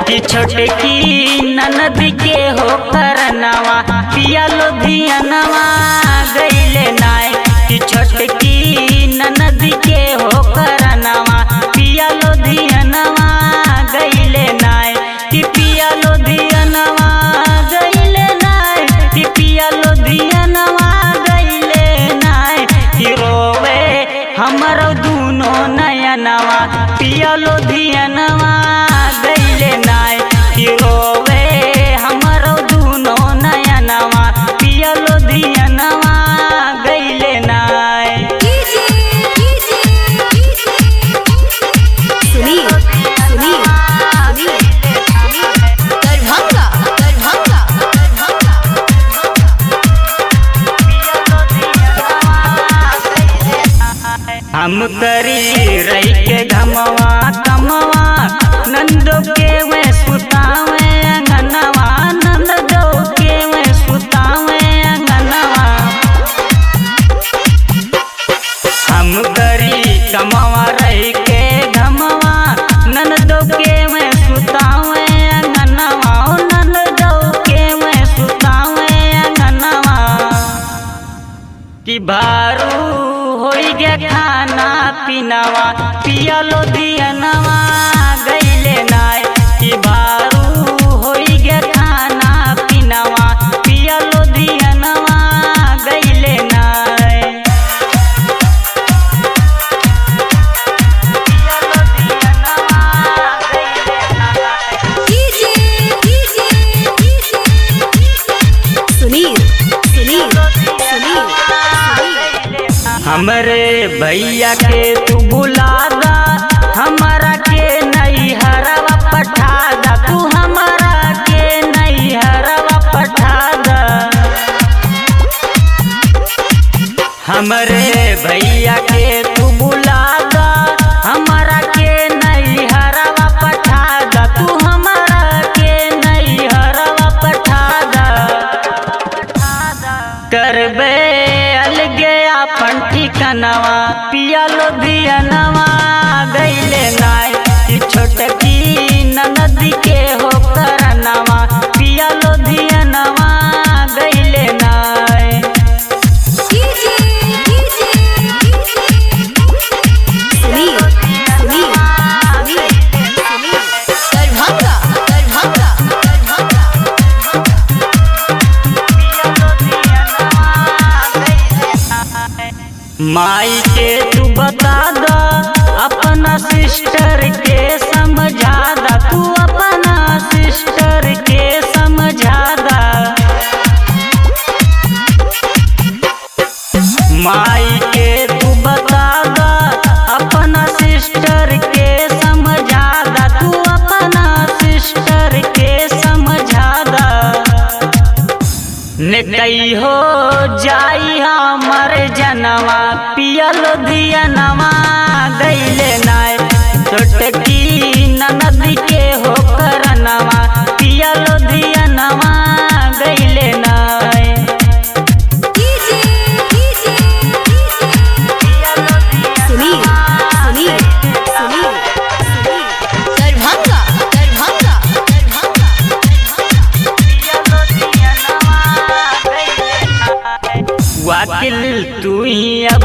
कि छोटकी ननद के हो करनवा पिया लुधियानवा गईले नाय। कि छोटकी ननद के हो करनवा पिया लुधियानवा गईले नाय। कि पिया लुधियानवा गईले नाय। कि पिया लुधियानवा गईले नाय। कि रोवे हमरो दूनो नयनवा पिया लुधियानवा गईले नाय। कि रोवे हमरो दूनो नयनवा पिया लुधियानवा गईले नाय। हम करी रही के घमवा कमवा नंदो के वे सुतावे अंगनवा। नंदो के वे सुतावे अंगनवा। हम करी कमवा रही के घमवा नंदो के वे सुतावे अंगनवा। नंदो के वे सुतावे अंगनवा। कि भारू होई गे खाना पीनावा पिया लुधियानवा गईले नाय। कि भारू होई गे खाना पीनावा पिया लुधियानवा गईले नाय। पिया लुधियानवा गईले नाय। हमरे भैया के तू बुला दा हमारा के नहीं हरवा पठा दा। तू हमारा के नहीं हरवा पठा दा। हमरे भैया के तू बुला दा हमारा के नहीं हरवा पठा दा। तू हमारा के नहीं हरवा पठा दा। करबे अलगे अपन ठिकानवा पिया लुधियानवा गईले नाय। कि छोटकी ननद के हो करनवा पिया लुधियानवा गईले नाय। माई के तू बता दा अपना सिस्टर के समझा दा। तू अपना सिस्टर के समझा दा। माई के तू बता दा अपना सिस्टर के समझा दा। तू अपना सिस्टर के समझा दा। निकई हो जाई हमर जनवा पिया लुधियानवा गईले नाय। छोटकी ननद के हो करनवा पिया लुधियानवा गईले नाय। वाकिल तू ही अब